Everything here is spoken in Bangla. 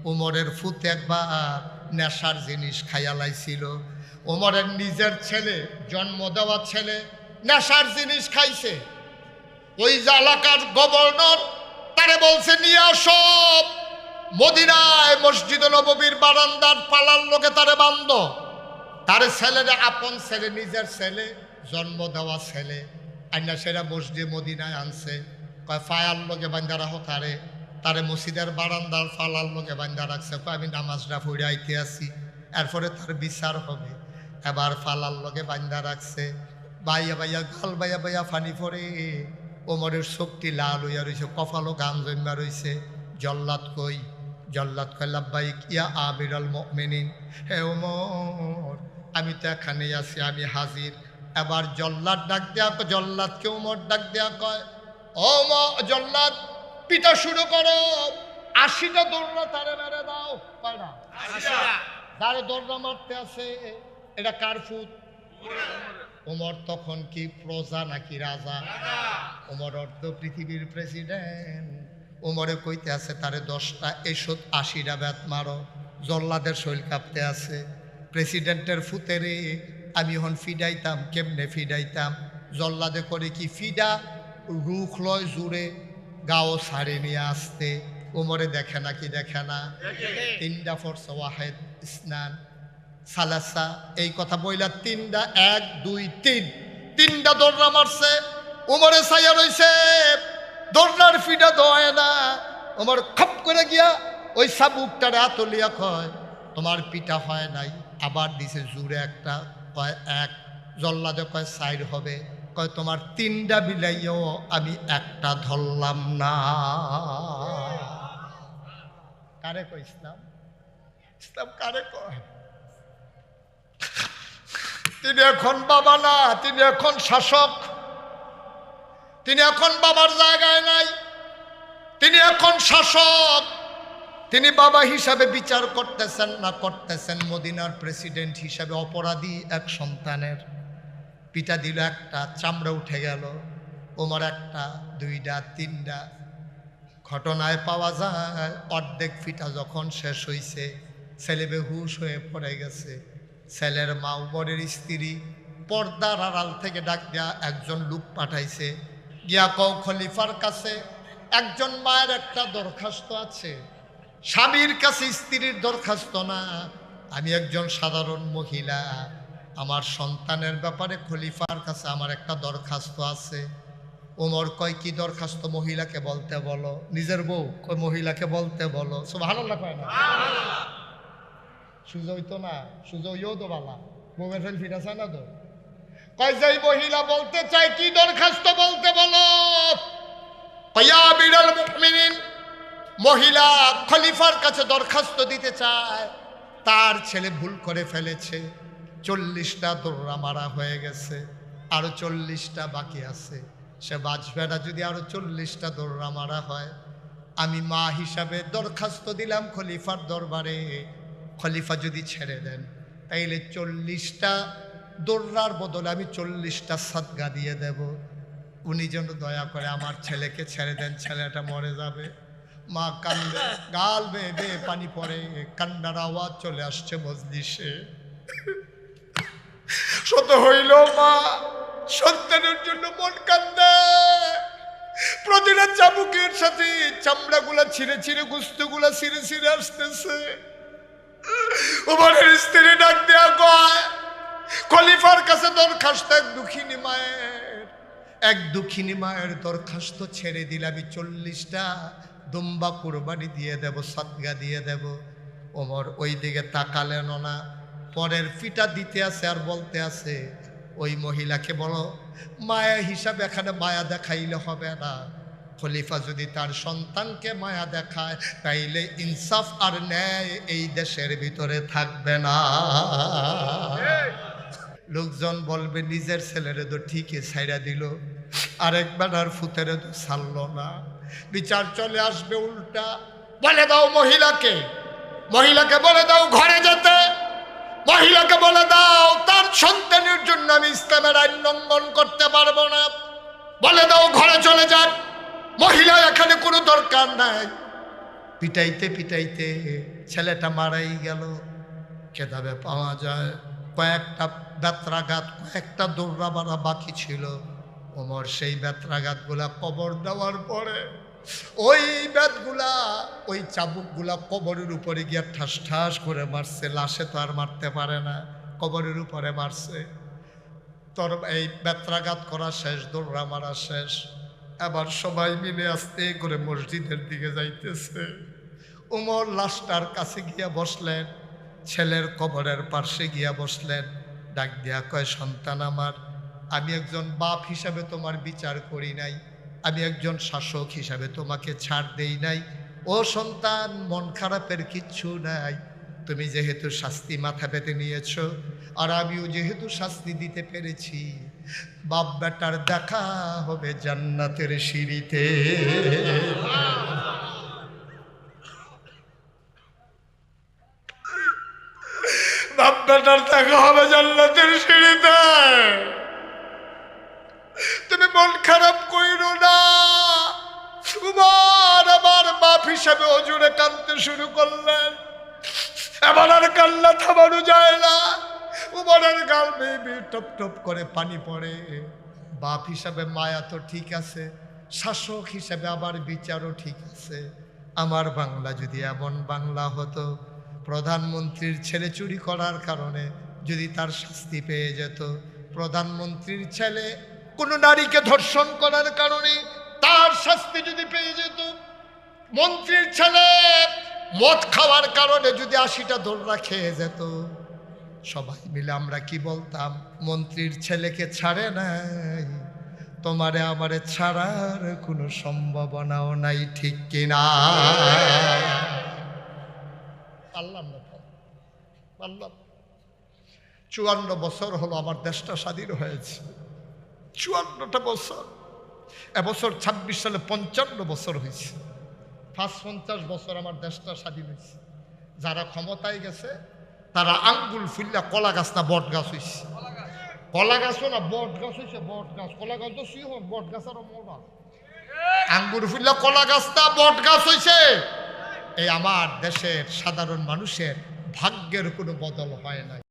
উমরের ফুত একবার নেশার জিনিস খাইয়া লাইছিল। উমরের নিজের ছেলে, জন্ম দেওয়া ছেলে নেশার জিনিস খাইছে। ওই এলাকার গভর্নর তারে বলছে নিয়ে আসো মদিনায় মসজিদ নববীর বারান্দার পালার লোকে তারে বান্ধ। তার ছেলের আপন ছেলে, নিজের ছেলে, জন্ম দেওয়া ছেলে আইনা সেরা মসজিদ মদিনায় আনছে। কয় ফায়ার লোকে বান্ধা রাখো তারে। তারে মসজিদের বারান্দার ফালার লোকে বান্ধা রাখছে। কয় আমি নামাজটা পড়ে আইতে আসি, এরপরে তার বিচার হবে। এবার ফালার লোকে বান্ধা রাখছে। বাইয়া বাইয়া গাল বাইয়া বাইয়া ফানি পড়ে। ওমরের শক্তি লাল হইয়া রয়েছে, কপালও গাম জন্মা রয়েছে। জল্লাদ কই? জল্লাদ কয় লাব্বাইক ইয়া আমিরুল মুমিনিন। হে ওমর, আমি তো এখানে আছি, আমি হাজির। এবার জল্লাদ ডাক দেয়া, জল্লাদকে ওমর ডাক দেয়া কয় ও জল্লাদ পিটা শুরু করো, 80টা দৌড়া তারে মেরে দাও। কয়টা? 80টা। তারে দৌড়া মারতে আছে, এটা কার ফুট? ওমর তখন কি প্রজা নাকি রাজা? ওমর অর্ধ পৃথিবীর প্রেসিডেন্ট। ওমরে কইতে আছে তারে 10টা এসো 80টা ব্যাত মারো। জল্লাদের শৈল কাঁপতে আছে। প্রেসিডেন্টের ফুতেরে আমি হন ফিডাইতাম, কেমনে ফিডাইতাম? জল্লাদে করে কি ফিডা রুখ লয় জুড়ে, গাও ছাড়ে নিয়ে আসতে। ওমরে দেখে না কি দেখে না? 3টা ফরসা ওয়াহেদ স্নান সালাসা, এই কথা বইলা 3টা 1 2 3 3টা দৌড়া মারছে। ওমরে ছাইয়া রইছে, দৌড়ার ফিডা দোয় না। ওমর খপ করে গিয়া ওই সাবুকটারে আতলিয়া কয় তোমার পিটা হয় নাই। আবার দিছে জুড়ে একটা, কয় 1। জল্লাদে কয় 4 হবে। কয় তোমার 3টা বিলাইও আমি একটা ধরলাম না। কারে কয় ইসলাম? ইসলাম কারে কয়? তিনি এখন বাবা না, তিনি এখন শাসক। তিনি এখন বাবার জায়গায় নাই, তিনি এখন শাসক। তিনি বাবা হিসাবে বিচার করতেছেন না করতেছেন মদিনার প্রেসিডেন্ট হিসাবে অপরাধী এক সন্তানের। পিটা দিল একটা, চামড়া উঠে গেল। ওমর 1টা 2টা 3টা। ঘটনায় পাওয়া যায় অর্ধেক পিটা যখন শেষ হইছে, ছেলে বেহুশ হয়ে পড়ে গেছে। ছেলের মা উমরের স্ত্রী পর্দার আড়াল থেকে ডাক দেয়া একজন লোক পাঠাইছে, গিয়া কও খলিফার কাছে একজন মায়ের একটা দরখাস্ত আছে। স্বামীর কাছে স্ত্রীর দরখাস্ত না, আমি একজন সাধারণ মহিলা, আমার সন্তানের ব্যাপারে খলিফার কাছে আমার একটা দরখাস্ত আছে। ওমর কয় কি দরখাস্ত? মহিলাকে বলতে বলো। নিজের বউ কয় মহিলাকে বলতে বলো। সুবহানাল্লাহ কয় না? সুজা হইতো না, সুজা হইও তো বালা, বউয়ের ফেল ফিরা চায় না তো। কয় যাই মহিলা বলতে চায় কি দরখাস্ত বলতে বলো। ইয়া আমিরুল মুমিনিন, মহিলা খলিফার কাছে দরখাস্ত দিতে চায়। তার ছেলে ভুল করে ফেলেছে, 40টা দৌড়া মারা হয়ে গেছে, আরো 40টা বাকি আছে। সে বাঁচবে না যদি আরো 40টা দৌড়া মারা হয়। আমি মা হিসাবে দরখাস্ত দিলাম খলিফার দরবারে, খলিফা যদি ছেড়ে দেন তাইলে 40টা দৌড়ার বদলে আমি 40টা সাদগা দিয়ে দেব। উনি যেন দয়া করে আমার ছেলেকে ছেড়ে দেন, ছেলেটা মরে যাবে। মা কান্দে, গাল বেয়ে বেয়ে পানি পড়ে, কান্নার আওয়াজ চলে আসছে মজলিসে। শত হইল মা সন্তানের জন্য মন কান্দে। প্রতিটা চাবুকের সাথে চামড়াগুলা ছিঁড়ে ছিঁড়ে, গুস্তগুলা ছিঁড়ে ছিঁড়ে আসতেছে। ওমরের স্ত্রী ডাক দেয়া কয় খলিফার কাছে দরখাস্ত এক দুঃখিনী মায়ের দরখাস্ত ছেড়ে দিলে আমি 40টা দুম্বা কুরবানি দিয়ে দেব, সাদগা দিয়ে দেব। ওমর ওই দিকে তাকালেন না, পরের পিটা দিতে আছে আর বলতে আছে ওই মহিলাকে বলো মায়া হিসাবে এখানে মায়া দেখাইলে হবে না। খলিফা যদি তার সন্তানকে মায়া দেখায় তাইলে ইনসাফ আর ন্যায় এই দেশের ভিতরে থাকবে না। লোকজন বলবে নিজের ছেলেরে তো ঠিকই ছাইড়া দিল, আরেক বেটার ফুতেরে তো ছাড়লো না। বিচার চলে আসবে উল্টা। বলে দাও মহিলাকে বলে দাও ঘরে যেতে। মহিলাকে বলে দাও তার সন্তানের জন্য আমি ইসলামের আইন লঙ্ঘন করতে পারবো না। বলে দাও ঘরে চলে যান, মহিলা এখানে কোনো দরকার নাই। পিটাইতে পিটাইতে ছেলেটা মারাই গেল। কেতাবে পাওয়া যায় কয়েকটা বেত্রাঘাত, কয়েকটা দৌড়া মারা বাকি ছিল। ওমর সেই বেত্রাঘাতগুলা কবর দেওয়ার পরে ওই বেতগুলা, ওই চাবুকগুলা কবরের উপরে গিয়ে ঠাস ঠাস করে মারছে। লাশে তো আর মারতে পারে না, কবরের উপরে মারছে। তোর এই বেত্রাঘাত করা শেষ, দৌড়া মারা শেষ। এবার সবাই মিলে আস্তে করে মসজিদের দিকে যাইতেছে। ওমর লাশটার কাছে গিয়া বসলেন, ছেলের কবরের পার্শ্বে গিয়া বসলেন। ডাক দিয়া কয়, সন্তান আমার, আমি একজন বাপ হিসাবে তোমার বিচার করি নাই, আমি একজন শাসক হিসাবে তোমাকে ছাড় দেই নাই। ও সন্তান, মন খারাপের কিচ্ছু নাই। তুমি যেহেতু শাস্তি মাথা পেতে নিয়েছ, আর আমিও যেহেতু শাস্তি দিতে পেরেছি, বাপ বেটার দেখা হবে জান্নাতের সিঁড়িতে। বাপ বেটার দেখা হবে জান্নাতের সিঁড়িতে। তুমি মন খারাপ কইরো না। উমর আমার বাপ হিসাবে অজুরে কাঁদতে শুরু করলেন। এবার আর কান্না থামানো যায় না। উমরের গাল বেয়ে টপ টপ করে পানি পড়ে। বাপ হিসাবে মায়া তো ঠিক আছে, শাসক হিসাবে আবার বিচারও ঠিক আছে। আমার বাংলা যদি এমন বাংলা হতো, প্রধানমন্ত্রীর ছেলে চুরি করার কারণে যদি তার শাস্তি পেয়ে যেত, প্রধানমন্ত্রীর ছেলে কোনো নারীকে ধর্ষণ করার কারণে তার শাস্তি যদি পেয়ে যেত, মন্ত্রীর ছেলে মদ খাওয়ার কারণে যদি 80টা দোররা খেয়ে যেত, সবাই মিলে আমরা কি বলতাম? মন্ত্রীর ছেলেকে ছাড়ে নাই, তোমারে আমারে ছাড়ার কোনো সম্ভাবনাও নাই, ঠিক কিনা? আল্লাহ আল্লাহ 54 বছর হলো আমার দেশটা স্বাধীন হয়েছে। 54টা বছর। এবছর 26 সালে 55 বছর হয়েছে। 50 বছর আমার দেশটা স্বাধীন হয়েছে। যারা ক্ষমতায় গেছে তারা আঙ্গুল ফুল্লা কলা গাছ না বট গাছ হয়েছে। কলা গাছও না, বট গাছ হয়েছে। বট গাছ, কলা গাছ তো সিংহ, বট গাছ আরো মোড়া। আঙ্গুর ফুল্লা কলা গাছ না বট গাছ হয়েছে। এই আমার দেশের সাধারণ মানুষের ভাগ্যের কোনো বদল হয় না।